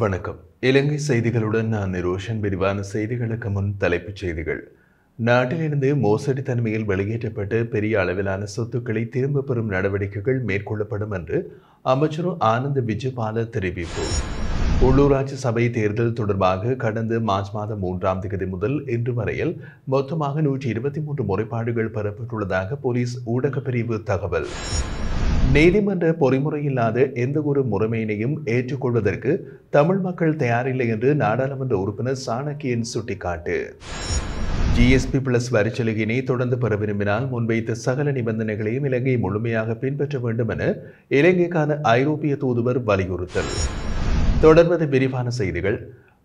வணக்கம். இலங்கை செய்திகளுடன் நான் நிரோஷன். விரிவான செய்திகளுக்கு முன் தலைப்புச் செய்திகள். நாட்டிலிருந்து மோசடி தன்மையில் வெளியேற்றப்பட்ட பெரிய அளவிலான சொத்துக்களை திரும்பப் பெறும் நடவடிக்கைகள் மேற்கொள்ளப்படும் என்று அமைச்சர் ஆனந்த் விஜயபால தெரிவிப்பு. உள்ளூராட்சி சபை தேர்தல் தொடர்பாக கடந்த மார்ச் மாதம் 3ஆம் தேதி முதல் இன்று வரையில் மொத்தமாக 123 முறைப்பாடுகள் பெறப்பட்டுள்ளதாக போலீஸ் ஊடகப் பிரிவு தகவல். நீதிமன்ற பொறிமுறையில்லாத எந்த ஒரு முறைமையினையும் ஏற்றுக்கொள்வதற்கு தமிழ் மக்கள் தயாரில்லை என்று நாடாளுமன்ற உறுப்பினர் சாணக்கியன் சுட்டிக்காட்டு. ஜிஎஸ்பி பிளஸ் வரிச்சலுகையினை தொடர்ந்து பெற விரும்பினால் முன்வைத்த சகல நிபந்தனைகளையும் இலங்கை முழுமையாக பின்பற்ற வேண்டும் என இலங்கைக்கான ஐரோப்பிய தூதுவர் வலியுறுத்தல். தொடர்வது விரிவான செய்திகள்.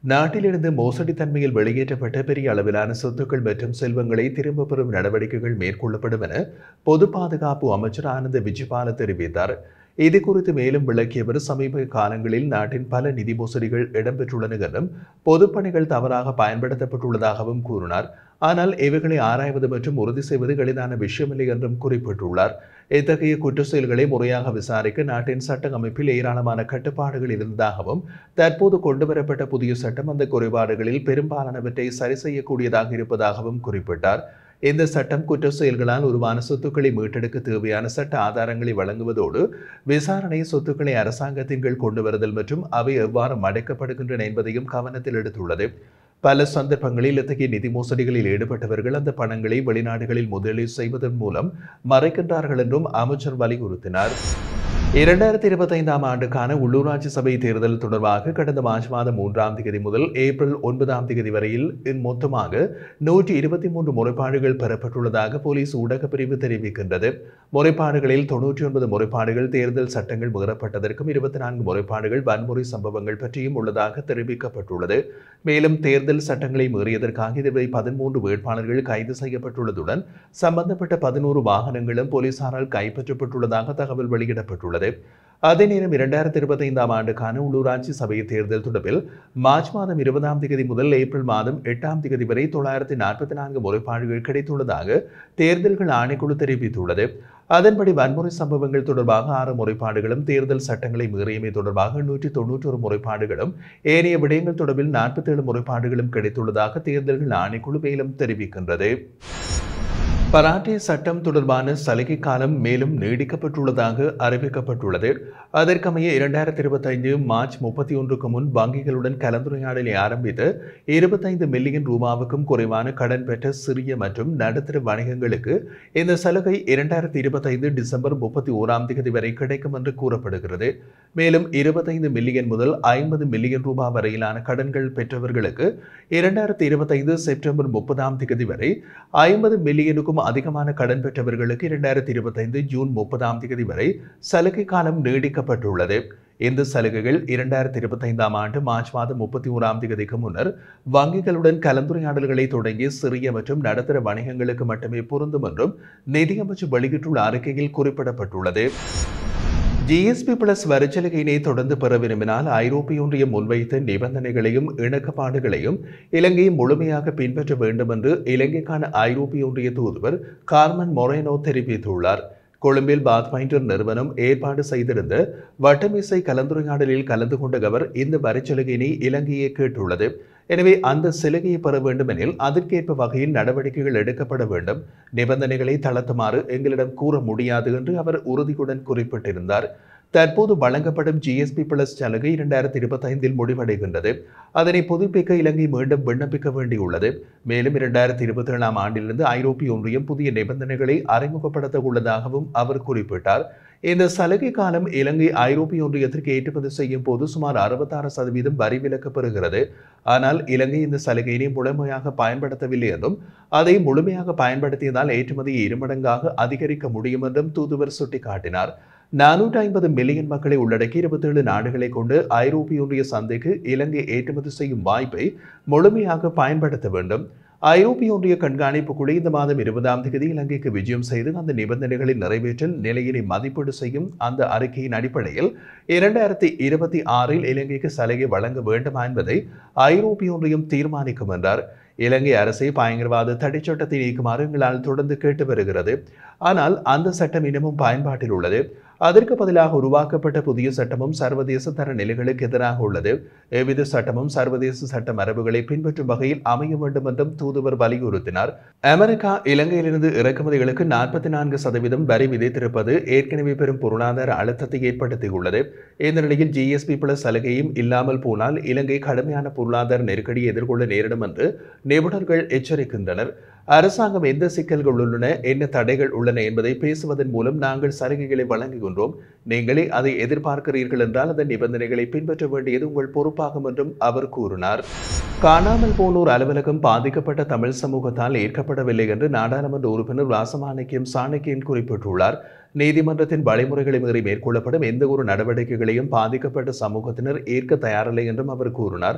நாட்டிலிருந்து மோசடி தன்மையில் வெளியேற்றப்பட்ட பெரிய அளவிலான சொத்துக்கள் மற்றும் செல்வங்களை திரும்பப் பெறும் நடவடிக்கைகள் மேற்கொள்ளப்படும் என பொது பாதுகாப்பு அமைச்சர் ஆனந்த் விஜயபால தெரிவித்தார். இது குறித்து மேலும் விளக்கியவர், சமீப காலங்களில் நாட்டின் பல நிதி மோசடிகள் இடம்பெற்றுள்ளன என்றும் பொதுப்பணிகள் தவறாக பயன்படுத்தப்பட்டுள்ளதாகவும் கூறினார். ஆனால் இவைகளை ஆராய்வது மற்றும் உறுதி செய்வது எளிதான விஷயமில்லை என்றும் குறிப்பிட்டுள்ளார். இத்தகைய குற்ற செயல்களை முறையாக விசாரிக்க நாட்டின் சட்ட அமைப்பில் ஏராளமான கட்டுப்பாடுகள் இருந்ததாகவும் தற்போது கொண்டுவரப்பட்ட புதிய சட்டம் அந்த குறைபாடுகளில் பெரும்பாலானவற்றை சரி செய்யக்கூடியதாக இருப்பதாகவும் குறிப்பிட்டார். இந்த சட்டம் குற்ற செயல்களால் உருவான சொத்துக்களை மீட்டெடுக்க தேவையான சட்ட ஆதாரங்களை வழங்குவதோடு விசாரணை சொத்துக்களை அரசாங்கத்தின் கீழ் கொண்டு வருதல் மற்றும் அவை எவ்வாறு மடைக்கப்படுகின்றன என்பதையும் கவனத்தில் எடுத்துள்ளது. பல சந்தர்ப்பங்களில் இத்தகைய நிதி மோசடிகளில் ஈடுபட்டவர்கள் அந்த பணங்களை வெளிநாடுகளில் முதலீடு செய்வதன் மூலம் மறைக்கின்றார்கள் என்றும் அமைச்சர் வலியுறுத்தினார். 2025ஆம் ஆண்டுக்கான உள்ளூராட்சி சபை தேர்தல் தொடர்பாக கடந்த மார்ச் மாதம் 3ஆம் தேதி முதல் ஏப்ரல் 9ஆம் தேதி வரையில் மொத்தமாக 123 முறைப்பாடுகள் பெறப்பட்டுள்ளதாக போலீஸ் ஊடகப் பிரிவு தெரிவிக்கின்றது. முறைப்பாடுகளில் 99 முறைப்பாடுகள் தேர்தல் சட்டங்கள் மீறப்பட்டதற்கும் 24 முறைப்பாடுகள் வன்முறை சம்பவங்கள் பற்றியும் உள்ளதாக தெரிவிக்கப்பட்டுள்ளது. மேலும் தேர்தல் சட்டங்களை மீறியதற்காக இதுவரை 13 வேட்பாளர்கள் கைது செய்யப்பட்டுள்ளதுடன் சம்பந்தப்பட்ட 11 வாகனங்களும் போலீசாரால் கைப்பற்றப்பட்டுள்ளதாக தகவல் வெளியிடப்பட்டுள்ளது. அதே நேரம் 2025ஆம் ஆண்டுக்கான உள்ளூராட்சி சபை தேர்தல் தொடர்பில் மார்ச் மாதம் 20ஆம் தேதி முதல் ஏப்ரல் மாதம் 8ஆம் தேதி வரை 944 முறைப்பாடுகள் கிடைத்துள்ளதாக தேர்தல்கள் ஆணைக்குழு தெரிவித்துள்ளது. அதன்படி வன்முறை சம்பவங்கள் தொடர்பாக 6 முறைப்பாடுகளும், தேர்தல் சட்டங்களை மீறியமை தொடர்பாக 191 முறைப்பாடுகளும், ஏனைய விடயங்கள் தொடர்பில் 47 முறைப்பாடுகளும் கிடைத்துள்ளதாக தேர்தல்கள் ஆணைக்குழு மேலும் தெரிவிக்கின்றது. பராட்டே சட்டம் தொடர்பான சலுகை காலம் மேலும் நீடிக்கப்பட்டுள்ளதாக அறிவிக்கப்பட்டுள்ளது. அதற்கமைய 2025 மார்ச் 31க்கு முன் வங்கிகளுடன் கலந்துரையாடலை ஆரம்பித்து 25 மில்லியன் ரூபாவுக்கும் குறைவான கடன் பெற்ற சிறிய மற்றும் நடுத்தர வணிகங்களுக்கு இந்த சலுகை 2025 டிசம்பர் 31ஆம் தேதி வரை கிடைக்கும் என்று கூறப்படுகிறது. மேலும் 25 மில்லியன் முதல் 50 மில்லியன் ரூபாய் வரையிலான கடன்கள் பெற்றவர்களுக்கு 2025 செப்டம்பர் 30ஆம் தேதி வரை, 50 மில்லியனுக்கும் அதிகமான கடன் பெற்றவர்களுக்கு 2025 ஜூன் 30ஆம் தேதி வரை சலுகை காலம் நீடிக்கப்பட்டுள்ளது. இந்த சலுகைகள் 2025ஆம் ஆண்டு மார்ச் மாதம் 31ஆம் தேதிக்கு முன்னர் வங்கிகளுடன் கலந்துரையாடல்களை தொடங்கிய சிறிய மற்றும் நடுத்தர வணிகங்களுக்கு மட்டுமே பொருந்தும் என்றும் நிதியமைச்சர் வெளியிட்டுள்ள அறிக்கையில் குறிப்பிடப்பட்டுள்ளது. ஜிஎஸ்பி பிளஸ் வரிச்சலுகையினை தொடர்ந்து பெற விரும்பினால் ஐரோப்பிய ஒன்றியம் முன்வைத்த நிபந்தனைகளையும் இணக்கப்பாடுகளையும் இலங்கை முழுமையாக பின்பற்ற வேண்டும் என்று இலங்கைக்கான ஐரோப்பிய ஒன்றிய தூதுவர் கார்மன் மொரேனோ தெரிவித்துள்ளார். கொழும்பில் பாத்ஃபைண்டர் நிறுவனம் ஏற்பாடு செய்திருந்த வட்டமேசை கலந்துரையாடலில் கலந்து கொண்ட அவர் இந்த வரிச்சலுகையினை இலங்கையை கேட்டுள்ளது. எனவே அந்த சலுகையை பெற வேண்டுமெனில் அதற்கேற்ப வகையில் நடவடிக்கைகள் எடுக்கப்பட வேண்டும். நிபந்தனைகளை தளர்த்துமாறு எங்களிடம் கூற முடியாது என்று அவர் உறுதியுடன் குறிப்பிட்டிருந்தார். தற்போது வழங்கப்படும் ஜிஎஸ்பி பிளஸ் சலுகை 2025இல் முடிவடைகின்றது. அதனை புதுப்பிக்க இலங்கை மீண்டும் விண்ணப்பிக்க வேண்டியுள்ளது. மேலும் 2027ஆம் ஆண்டிலிருந்து ஐரோப்பிய ஒன்றியம் புதிய நிபந்தனைகளை அறிமுகப்படுத்த உள்ளதாகவும் அவர் குறிப்பிட்டார். இந்த சலுகை காலம் இலங்கை ஐரோப்பிய ஒன்றியத்திற்கு ஏற்றுமதி செய்யும் போது சுமார் 66% வரி விலக்கு பெறுகிறது. ஆனால் இலங்கை இந்த சலுகையினை முழுமையாக பயன்படுத்தவில்லை என்றும் அதை முழுமையாக பயன்படுத்தியதால் ஏற்றுமதியை 2 மடங்காக அதிகரிக்க முடியும் என்றும் தூதுவர் சுட்டிக்காட்டினார். 450 மில்லியன் மக்களை உள்ளடக்கி 27 நாடுகளை கொண்டு ஐரோப்பிய ஒன்றிய சந்தைக்கு இலங்கை ஏற்றுமதி செய்யும் வாய்ப்பை முழுமையாக பயன்படுத்த வேண்டும். ஐரோப்பிய ஒன்றிய கண்காணிப்பு குழு இந்த மாதம் 20ஆம் தேதி இலங்கைக்கு விஜயம் செய்து அந்த நிபந்தனைகளை நிறைவேற்றல் நிலையினை மதிப்பீடு செய்யும். அந்த அறிக்கையின் அடிப்படையில் 2026இல் இலங்கைக்கு சலுகை வழங்க வேண்டுமா என்பதை ஐரோப்பிய ஒன்றியம் தீர்மானிக்கும் என்றார். இலங்கை அரசை பயங்கரவாத தடைச்சட்டத்தை நீக்குமாறு எங்களால் தொடர்ந்து கேட்டு வருகிறது. ஆனால் அந்த சட்டம் இன்னமும் பயன்பாட்டில் உள்ளது. அதற்கு பதிலாக உருவாக்கப்பட்ட புதிய சட்டமும் சர்வதேச தர நிலைகளுக்கு எதிராக உள்ளது. எவ்வித சட்டமும் சர்வதேச சட்ட மரபுகளை பின்பற்றும் வகையில் அமைய வேண்டும் என்றும் தூதுவர் வலியுறுத்தினார். அமெரிக்கா இலங்கையிலிருந்து இறக்குமதிகளுக்கு 44% வரி விதித்திருப்பது ஏற்கனவே பெரும் பொருளாதார அழுத்தத்தை ஏற்படுத்தியுள்ளது. இந்த நிலையில் GSP பிளஸ் சலுகையும் இல்லாமல் போனால் இலங்கை கடுமையான பொருளாதார நெருக்கடியை எதிர்கொள்ள நேரிடும் என்று நிபுணர்கள் எச்சரிக்கின்றனர். அரசாங்கம் எந்த சிக்கல்கள் உள்ளன, என்ன தடைகள் உள்ளன என்பதை பேசுவதன் மூலம் நாங்கள் சலுகைகளை வழங்குகின்றோம். நீங்களே அதை எதிர்பார்க்கிறீர்கள் என்றால் அதன் நிபந்தனைகளை பின்பற்ற வேண்டியது உங்கள் பொறுப்பாகும் என்றும் அவர் கூறினார். காணாமல் போனோர் அலுவலகம் பாதிக்கப்பட்ட தமிழ் சமூகத்தால் ஏற்கப்படவில்லை என்று நாடாளுமன்ற உறுப்பினர் ராசமாணிக்கம் சாணக்கியன் குறிப்பிட்டுள்ளார். நீதிமன்றத்தின் வழிமுறைகளை மீறி மேற்கொள்ளப்படும் எந்த ஒரு நடவடிக்கைகளையும் பாதிக்கப்பட்ட சமூகத்தினர் ஏற்க தயாரில்லை என்றும் அவர் கூறினார்.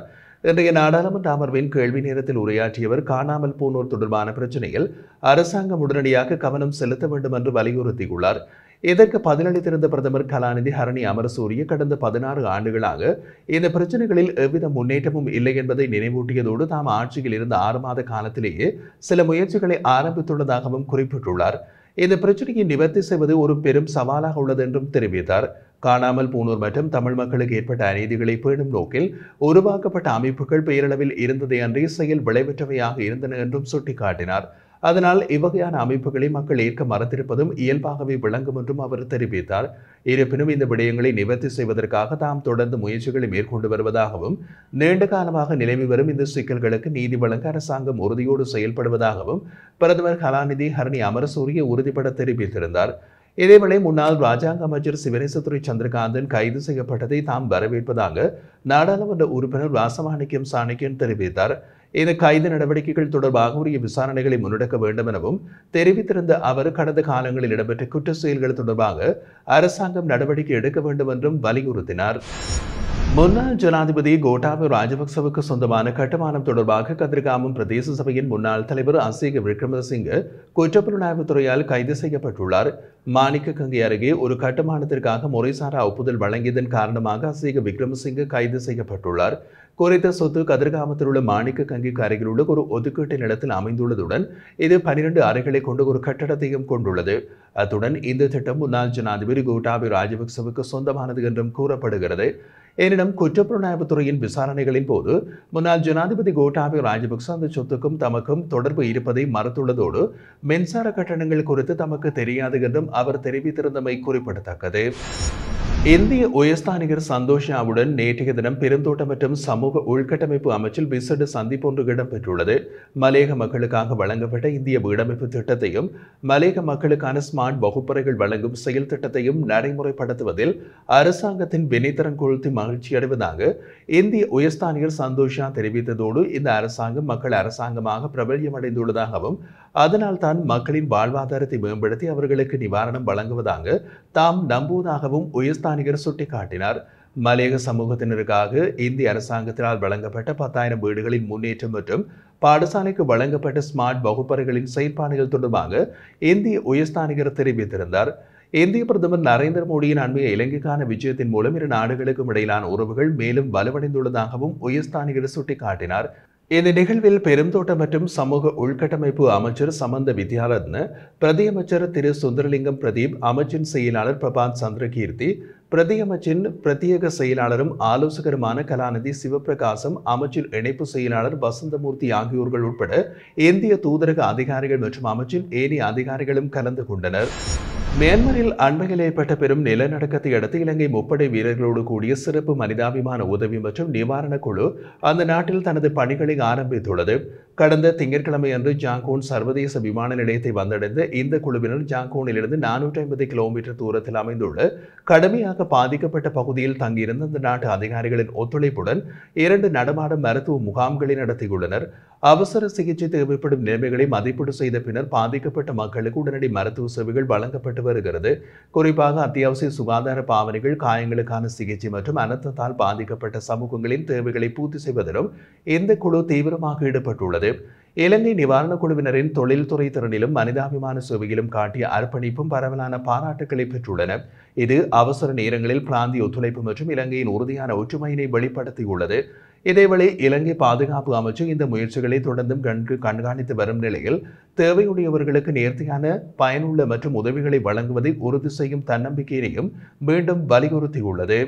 இன்றைய நாடாளுமன்ற அமர்வின் கேள்வி நேரத்தில் உரையாற்றியவர் காணாமல் போனோர் தொடர்பான பிரச்சனையில் அரசாங்கம் உடனடியாக கவனம் செலுத்த வேண்டும் என்று வலியுறுத்தியுள்ளார். இதற்கு பதிலளித்திருந்த பிரதமர் கலாநிதி ஹரணி அமரசூரிய கடந்த 16 ஆண்டுகளாக இந்த பிரச்சனைகளில் எவ்வித முன்னேற்றமும் இல்லை என்பதை நினைவூட்டியதோடு தாம் ஆட்சியில் இருந்த 6 மாத காலத்திலேயே சில முயற்சிகளை ஆரம்பித்துள்ளதாகவும் குறிப்பிட்டுள்ளார். இந்த பிரச்சனையை நிவர்த்தி செய்வது ஒரு பெரும் சவாலாக உள்ளது என்றும் தெரிவித்தார். காணாமல் போனோர் மற்றும் தமிழ் மக்களுக்கு ஏற்பட்ட அநீதிகளை பேணும் நோக்கில் உருவாக்கப்பட்ட அமைப்புகள் பெயரளவில் இருந்ததை அன்றி செயல் விளைவற்றவையாக இருந்தன என்றும் சுட்டிக்காட்டினார். அதனால் இவ்வகையான அமைப்புகளை மக்கள் ஏற்க மறுத்திருப்பதும் இயல்பாகவே விளங்கும் என்றும் அவர் தெரிவித்தார். இருப்பினும் இந்த விடயங்களை நிவர்த்தி செய்வதற்காக தாம் தொடர்ந்து முயற்சிகளை மேற்கொண்டு வருவதாகவும் நீண்ட காலமாக நிலவி வரும் இந்த சிக்கல்களுக்கு நீதி வழங்க அரசாங்கம் உறுதியோடு செயல்படுவதாகவும் பிரதமர் கலாநிதி ஹரணி அமரசூரிய உறுதிபட தெரிவித்திருந்தார். இதேவேளை முன்னாள் ராஜாங்க அமைச்சர் சிவனேசதுரை சந்திரகாந்தன் கைது செய்யப்பட்டதை தாம் வரவேற்பதாக நாடாளுமன்ற உறுப்பினர் ராசமாணிக்கம் சாணக்கியன் தெரிவித்தார். இந்த கைது நடவடிக்கைகள் தொடர்பாக உரிய விசாரணைகளை முன்னெடுக்க வேண்டும் எனவும் தெரிவித்திருந்த அவர் கடந்த காலங்களில் இடம்பெற்ற குற்ற செயல்கள் தொடர்பாக அரசாங்கம் நடவடிக்கை எடுக்க வேண்டும் என்றும் வலியுறுத்தினார். முன்னாள் ஜனாதிபதி கோட்டாபய ராஜபக்சவுக்கு சொந்தமான கட்டுமானம் தொடர்பாக கதிர்காமம் பிரதேச சபையின் முன்னாள் தலைவர் அசீக விக்ரமசிங்க குற்றப்புலனாய்வுத் துறையால் கைது செய்யப்பட்டுள்ளார். மாணிக்கக்கங்கை அருகே ஒரு கட்டுமானத்திற்காக முறைசாரா ஒப்புதல் வழங்கியதன் காரணமாக அசீக விக்ரமசிங்க கைது செய்யப்பட்டுள்ளார். குறித்த சொத்து கதிர்காமத்தில் உள்ள மாணிக்கக்கங்கைக்கு அருகில் உள்ள ஒரு ஒதுக்கீட்டு நிலத்தில் அமைந்துள்ளதுடன் இது 12 அறைகளை கொண்ட ஒரு கட்டடத்தையும் கொண்டுள்ளது. அத்துடன் இந்த திட்டம் முன்னாள் ஜனாதிபதி கோட்டாபய ராஜபக்சவுக்கு சொந்தமானது என்றும் கூறப்படுகிறது. எனினும் குற்றப்புலனாய்வுத் துறையின் விசாரணைகளின் போது முன்னாள் ஜனாதிபதி கோட்டாபய ராஜபக்ச அந்த சொத்துக்கும் தமக்கும் தொடர்பு இருப்பதை மறுத்துள்ளதோடு மின்சார கட்டணங்கள் குறித்து தமக்கு தெரியாது என்றும் அவர் தெரிவித்திருந்தமை குறிப்பிடத்தக்கது. இந்திய உயர்ஸ்தானிகர் சந்தோஷாவுடன் நேற்றைய தினம் பெருந்தோட்டம் மற்றும் சமூக உள்கட்டமைப்பு அமைச்சில் விசேட சந்திப்பு ஒன்று இடம்பெற்றுள்ளது. மலையக மக்களுக்காக வழங்கப்பட்ட இந்திய வீடமைப்பு திட்டத்தையும் மலையக மக்களுக்கான ஸ்மார்ட் வகுப்பறைகள் வழங்கும் செயல் திட்டத்தையும் நடைமுறைப்படுத்துவதில் அரசாங்கத்தின் வினைத்திறன் கொளுத்தி மகிழ்ச்சியடைவதாக இந்திய உயர்ஸ்தானிகர் சந்தோஷா தெரிவித்ததோடு இந்த அரசாங்கம் மக்கள் அரசாங்கமாக பிரபல்யமடைந்துள்ளதாகவும் அதனால் தான் மக்களின் வாழ்வாதாரத்தை மேம்படுத்தி அவர்களுக்கு நிவாரணம் வழங்குவதாக தாம் நம்புவதாகவும் உயர்ஸ்தானிகர் சுட்டிக்காட்டினார். மலையக சமூகத்தினருக்காக இந்திய அரசாங்கத்தினால் வழங்கப்பட்ட 10,000 வீடுகளின் முன்னேற்றம் மற்றும் பாடசாலைக்கு வழங்கப்பட்ட ஸ்மார்ட் வகுப்பறைகளின் செயற்பாடுகள் தொடர்பாக இந்திய உயர்ஸ்தானிகர் தெரிவித்திருந்தார். இந்திய பிரதமர் நரேந்திர மோடியின் அண்மைய இலங்கைக்கான விஜயத்தின் மூலம் இரு நாடுகளுக்கும் இடையிலான உறவுகள் மேலும் வலுவடைந்துள்ளதாகவும் உயர்ஸ்தானிகர் சுட்டிக்காட்டினார். இந்த நிகழ்வில் பெருந்தோட்டம் மற்றும் சமூக உள்கட்டமைப்பு அமைச்சர் சமந்த வித்யாரத்ன, பிரதி அமைச்சர் திரு சுந்தரலிங்கம் பிரதீப், அமைச்சின் செயலாளர் பிரபாத் சந்திரகீர்த்தி, பிரதி அமைச்சின் பிரத்யேக செயலாளரும் ஆலோசகருமான கலாநிதி சிவபிரகாசம், அமைச்சின் இணைப்பு செயலாளர் வசந்தமூர்த்தி ஆகியோர்கள் உட்பட இந்திய தூதரக அதிகாரிகள் மற்றும் அமைச்சின் ஏனைய அதிகாரிகளும் கலந்து கொண்டனர். மியான்மரில் அண்மையில் ஏற்பட்ட பெரும் நிலநடுக்கத்தை அடுத்து இலங்கை முப்படை வீரர்களோடு கூடிய சிறப்பு மனிதாபிமான உதவி மற்றும் நிவாரண குழு அந்த நாட்டில் தனது பணிகளை ஆரம்பித்துள்ளது. கடந்த திங்கட்கிழமை அன்று ஜாங்கோன் சர்வதேச விமான நிலையத்தை வந்தடைந்த இந்த குழுவினர் ஜாங்கோனிலிருந்து 450 கிலோமீட்டர் தூரத்தில் அமைந்துள்ள கடுமையாக பாதிக்கப்பட்ட பகுதியில் தங்கியிருந்த அந்த நாட்டு அதிகாரிகளின் ஒத்துழைப்புடன் 2 நடமாடும் மருத்துவ முகாம்களை நடத்தியுள்ளனர். அவசர சிகிச்சை தேவைப்படும் நிலைமைகளை மதிப்பீடு செய்த பின்னர் பாதிக்கப்பட்ட மக்களுக்கு உடனடி மருத்துவ சேவைகள் வழங்கப்பட்டு வருகிறது. குறிப்பாக அத்தியாவசிய சுகாதார பாவனைகள், காயங்களுக்கான சிகிச்சை மற்றும் அனர்த்தத்தால் பாதிக்கப்பட்ட சமூகங்களின் தேவைகளை பூர்த்தி செய்வதிலும் இந்த குழு தீவிரமாக ஈடுபட்டுள்ளது. இலங்கை நிவாரண குழுவினரின் தொழில்துறை திறனிலும் மனிதாபிமான சேவையிலும் காட்டிய அர்ப்பணிப்பும் பரவலான பாராட்டுக்களை பெற்றுள்ளன. இது அவசர நேரங்களில் பிராந்திய ஒத்துழைப்பு மற்றும் இலங்கையின் உறுதியான ஒற்றுமையினை வெளிப்படுத்தியுள்ளது. இதேவேளை இலங்கை பாதுகாப்பு அமைச்சு இந்த முயற்சிகளை தொடர்ந்தும் கண்காணித்து வரும் நிலையில் தேவையுடையவர்களுக்கு நேர்த்தியான பயனுள்ள மற்றும் உதவிகளை வழங்குவதை உறுதி செய்யும் தன்னம்பிக்கையினையும் மீண்டும் வலியுறுத்தியுள்ளது.